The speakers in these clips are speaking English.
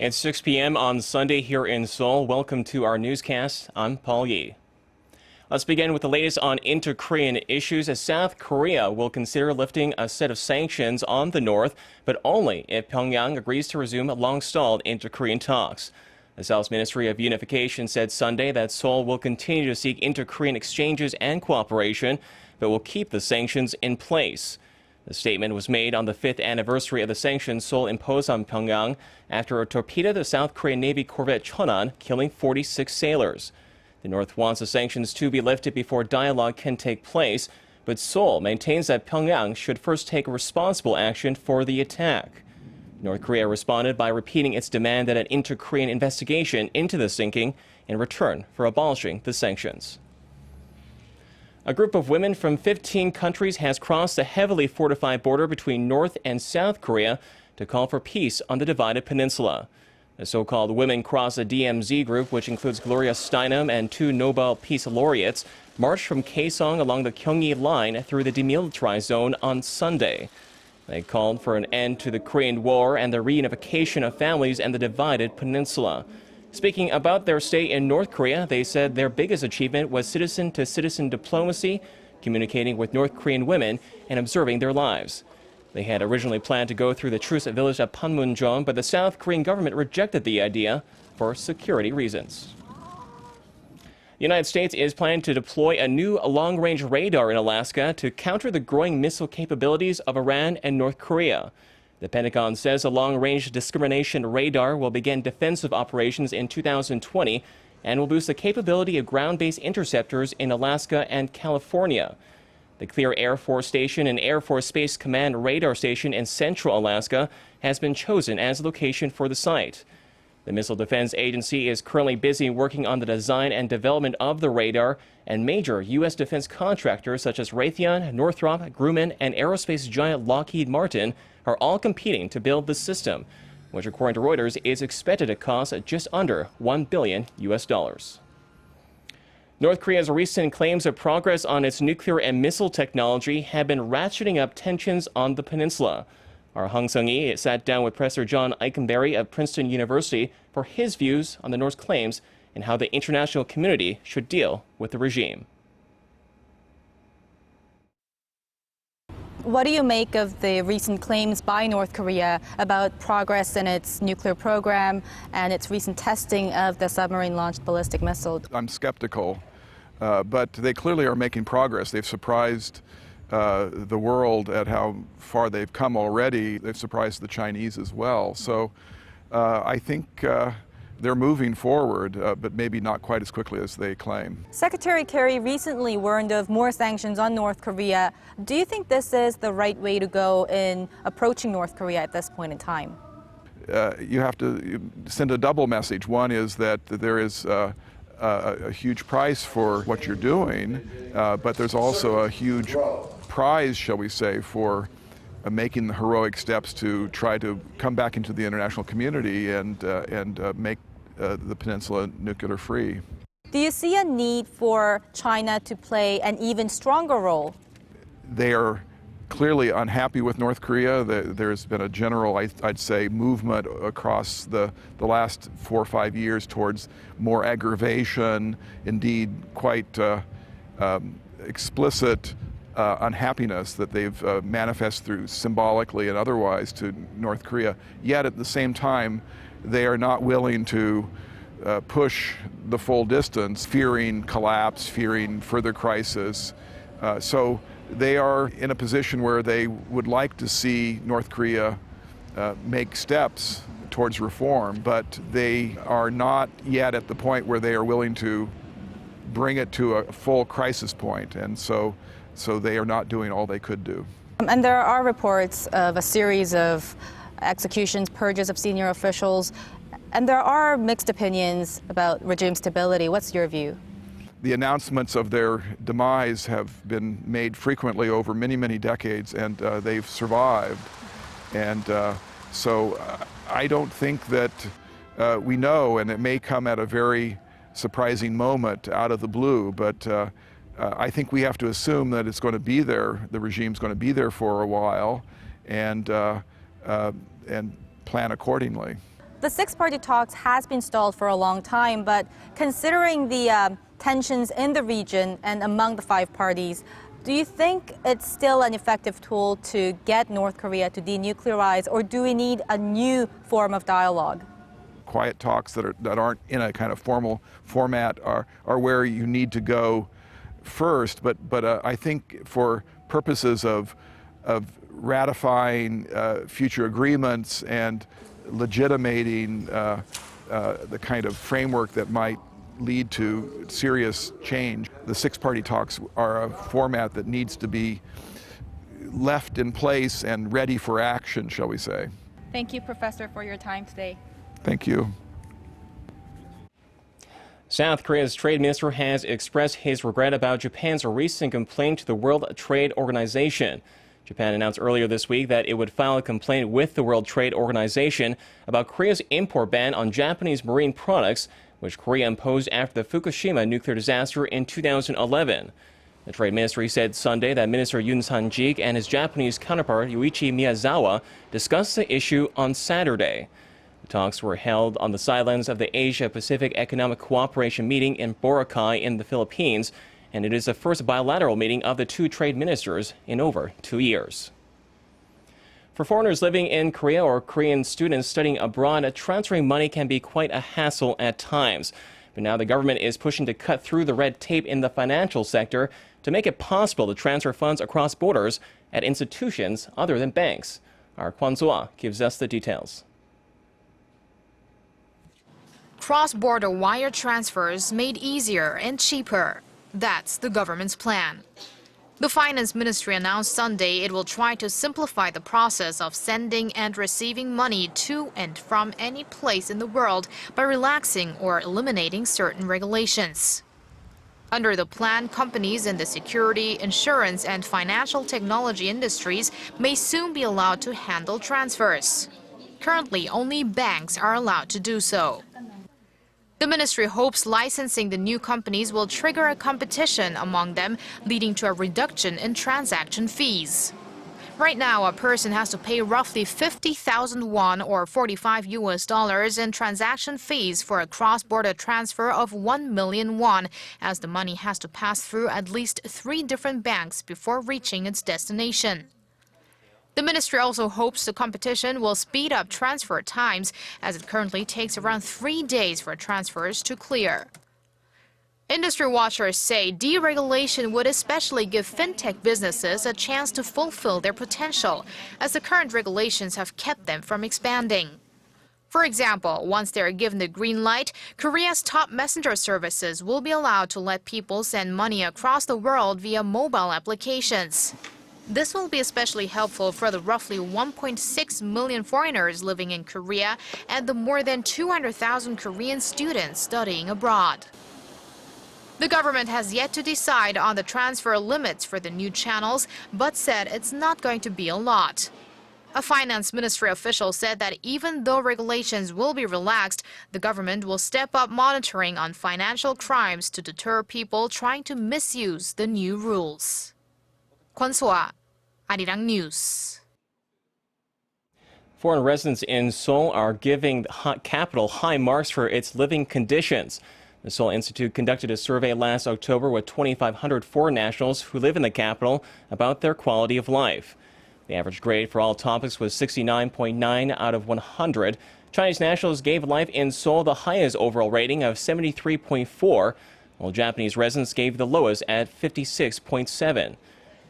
It's 6 p.m. on Sunday here in Seoul. Welcome to our newscast. I'm Paul Yee. Let's begin with the latest on inter-Korean issues, as South Korea will consider lifting a set of sanctions on the North, but only if Pyongyang agrees to resume long-stalled inter-Korean talks. The Seoul's Ministry of Unification said Sunday that Seoul will continue to seek inter-Korean exchanges and cooperation, but will keep the sanctions in place. The statement was made on the 5th anniversary of the sanctions Seoul imposed on Pyongyang after a torpedoed the South Korean Navy corvette Cheonan, killing 46 sailors. The North wants the sanctions to be lifted before dialogue can take place, but Seoul maintains that Pyongyang should first take responsible action for the attack. North Korea responded by repeating its demand that an inter-Korean investigation into the sinking in return for abolishing the sanctions. A group of women from 15 countries has crossed the heavily fortified border between North and South Korea to call for peace on the divided peninsula. The so-called Women Cross the DMZ group, which includes Gloria Steinem and 2 Nobel Peace Laureates, marched from Kaesong along the Gyeonggi line through the demilitarized zone on Sunday. They called for an end to the Korean War and the reunification of families and the divided peninsula. Speaking about their stay in North Korea, they said their biggest achievement was citizen-to-citizen diplomacy, communicating with North Korean women and observing their lives. They had originally planned to go through the truce village of Panmunjom, but the South Korean government rejected the idea for security reasons. The United States is planning to deploy a new long-range radar in Alaska to counter the growing missile capabilities of Iran and North Korea. The Pentagon says a long-range discrimination radar will begin defensive operations in 2020 and will boost the capability of ground-based interceptors in Alaska and California. The Clear Air Force Station and Air Force Space Command radar station in central Alaska has been chosen as the location for the site. The Missile Defense Agency is currently busy working on the design and development of the radar, and major U.S. defense contractors such as Raytheon, Northrop Grumman, and aerospace giant Lockheed Martin are all competing to build the system, which according to Reuters is expected to cost just under $1 billion. North Korea's recent claims of progress on its nuclear and missile technology have been ratcheting up tensions on the peninsula. Our Hong Sung-hee sat down with Professor John Eikenberry of Princeton University for his views on the North's claims and how the international community should deal with the regime. What do you make of the recent claims by North Korea about progress in its nuclear program and its recent testing of the submarine-launched ballistic missile? I'm skeptical, but they clearly are making progress. They've surprised the world at how far they've come already. They've surprised the Chinese as well. So I think they're moving forward, but maybe not quite as quickly as they claim. Secretary Kerry recently warned of more sanctions on North Korea. Do you think this is the right way to go in approaching North Korea at this point in time? You have to send a double message. One is that there is a huge price for what you're doing, but there's also a huge prize, shall we say, for making the heroic steps to try to come back into the international community and make the peninsula nuclear free. Do you see a need for China to play an even stronger role? They are clearly unhappy with North Korea. There's been a general, I'd say, movement across the last 4 or 5 years towards more aggravation, indeed quite explicit unhappiness that they've manifest through symbolically and otherwise to North Korea. Yet at the same time, they are not willing to push the full distance, fearing collapse, fearing further crisis. So they are in a position where they would like to see North Korea make steps towards reform, but they are not yet at the point where they are willing to bring it to a full crisis point, and so they are not doing all they could do. And there are reports of a series of executions, purges of senior officials, and there are mixed opinions about regime stability. What's your view? The announcements of their demise have been made frequently over many, many decades, and they've survived. And so I don't think that we know, and it may come at a very surprising moment out of the blue, but I think we have to assume that it's going to be there, the regime's going to be there for a while, and plan accordingly. The six-party talks has been stalled for a long time, but considering the tensions in the region and among the five parties, do you think it's still an effective tool to get North Korea to denuclearize, or do we need a new form of dialogue? Quiet talks that aren't in a kind of formal format are where you need to go first. But I think for purposes of ratifying future agreements and legitimating the kind of framework that might lead to serious change, the six-party talks are a format that needs to be left in place and ready for action, shall we say. Thank you, Professor, for your time today. Thank you. South Korea's trade minister has expressed his regret about Japan's recent complaint to the World Trade Organization. Japan announced earlier this week that it would file a complaint with the World Trade Organization about Korea's import ban on Japanese marine products, which Korea imposed after the Fukushima nuclear disaster in 2011. The Trade Ministry said Sunday that Minister Yoon San-jik and his Japanese counterpart Yuichi Miyazawa discussed the issue on Saturday. The talks were held on the sidelines of the Asia-Pacific Economic Cooperation meeting in Boracay in the Philippines, and it is the first bilateral meeting of the two trade ministers in over 2 years. For foreigners living in Korea or Korean students studying abroad, transferring money can be quite a hassle at times. But now the government is pushing to cut through the red tape in the financial sector to make it possible to transfer funds across borders at institutions other than banks. Our Kwon So-ah gives us the details. Cross-border wire transfers made easier and cheaper. That's the government's plan. The Finance Ministry announced Sunday it will try to simplify the process of sending and receiving money to and from any place in the world by relaxing or eliminating certain regulations. Under the plan, companies in the security, insurance, and financial technology industries may soon be allowed to handle transfers. Currently, only banks are allowed to do so. The ministry hopes licensing the new companies will trigger a competition among them, leading to a reduction in transaction fees. Right now, a person has to pay roughly 50,000 won or $45 in transaction fees for a cross-border transfer of 1 million won, as the money has to pass through at least 3 different banks before reaching its destination. The ministry also hopes the competition will speed up transfer times, as it currently takes around 3 days for transfers to clear. Industry watchers say deregulation would especially give fintech businesses a chance to fulfill their potential, as the current regulations have kept them from expanding. For example, once they are given the green light, Korea's top messenger services will be allowed to let people send money across the world via mobile applications. This will be especially helpful for the roughly 1.6 million foreigners living in Korea and the more than 200,000 Korean students studying abroad. The government has yet to decide on the transfer limits for the new channels, but said it's not going to be a lot. A finance ministry official said that even though regulations will be relaxed, the government will step up monitoring on financial crimes to deter people trying to misuse the new rules. Kwon So-ah, Arirang News. Foreign residents in Seoul are giving the capital high marks for its living conditions. The Seoul Institute conducted a survey last October with 2,500 foreign nationals who live in the capital about their quality of life. The average grade for all topics was 69.9 out of 100. Chinese nationals gave life in Seoul the highest overall rating of 73.4, while Japanese residents gave the lowest at 56.7.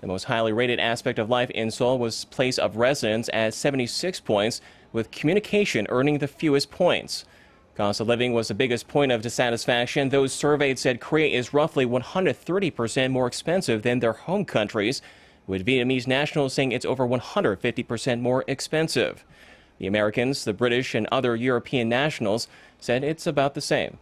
The most highly rated aspect of life in Seoul was place of residence at 76 points, with communication earning the fewest points. Cost of living was the biggest point of dissatisfaction. Those surveyed said Korea is roughly 130% more expensive than their home countries, with Vietnamese nationals saying it's over 150% more expensive. The Americans, the British, and other European nationals said it's about the same.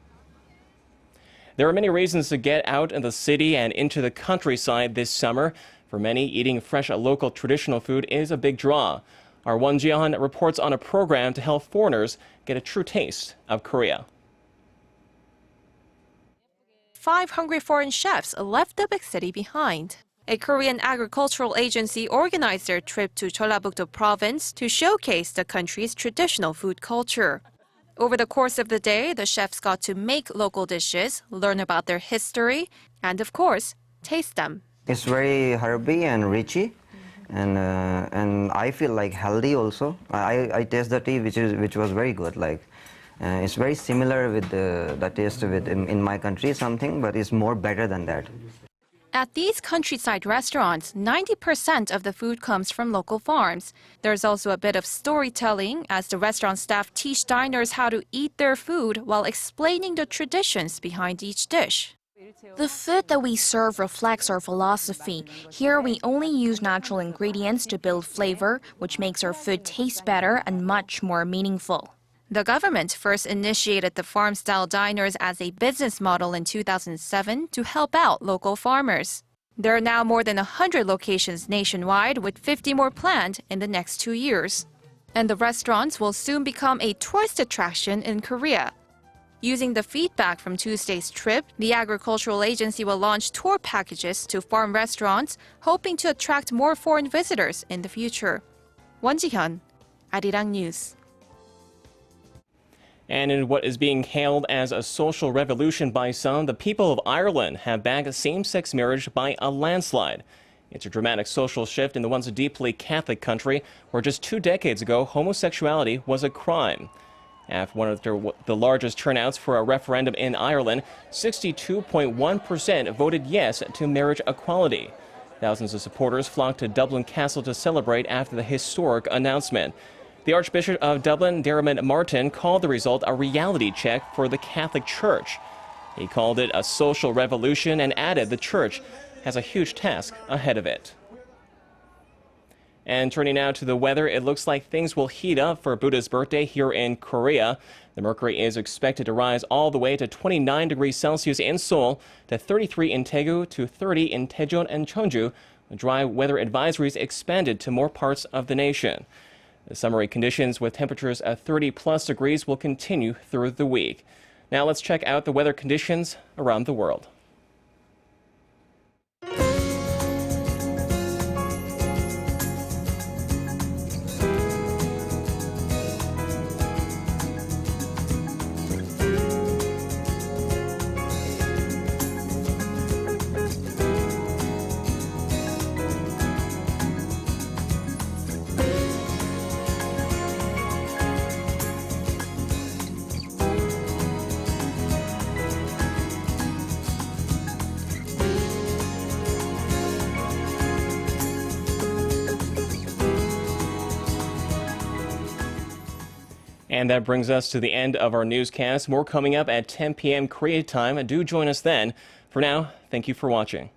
There are many reasons to get out in the city and into the countryside this summer. For many, eating fresh local traditional food is a big draw. Our Won Ji-hyun reports on a program to help foreigners get a true taste of Korea. 5 hungry foreign chefs left the big city behind. A Korean agricultural agency organized their trip to Jeollabuk-do province to showcase the country's traditional food culture. Over the course of the day, the chefs got to make local dishes, learn about their history, and of course, taste them. It's very herby and richy, and I feel like healthy also. I taste the tea which was very good. Like it's very similar with the taste of it in my country something, but it's more better than that. At these countryside restaurants, 90% of the food comes from local farms. There's also a bit of storytelling as the restaurant staff teach diners how to eat their food while explaining the traditions behind each dish. The food that we serve reflects our philosophy. Here we only use natural ingredients to build flavor, which makes our food taste better and much more meaningful. The government first initiated the farm-style diners as a business model in 2007 to help out local farmers. There are now more than 100 locations nationwide, with 50 more planned in the next 2 years. And the restaurants will soon become a tourist attraction in Korea. Using the feedback from Tuesday's trip, the agricultural agency will launch tour packages to farm restaurants, hoping to attract more foreign visitors in the future. Won Ji-hyun, Arirang News. And in what is being hailed as a social revolution by some, the people of Ireland have backed same-sex marriage by a landslide. It's a dramatic social shift in the once deeply Catholic country, where just 2 decades ago, homosexuality was a crime. After one of the largest turnouts for a referendum in Ireland, 62.1% voted yes to marriage equality. Thousands of supporters flocked to Dublin Castle to celebrate after the historic announcement. The Archbishop of Dublin, Dermot Martin, called the result a reality check for the Catholic Church. He called it a social revolution and added the Church has a huge task ahead of it. And turning now to the weather, it looks like things will heat up for Buddha's birthday here in Korea. The mercury is expected to rise all the way to 29 degrees Celsius in Seoul, to 33 in Daegu, to 30 in Daejeon and Cheonju. Dry weather advisories expanded to more parts of the nation. The summery conditions with temperatures of 30+ degrees will continue through the week. Now let's check out the weather conditions around the world. And that brings us to the end of our newscast. More coming up at 10 p.m. Korea time. Do join us then. For now, thank you for watching.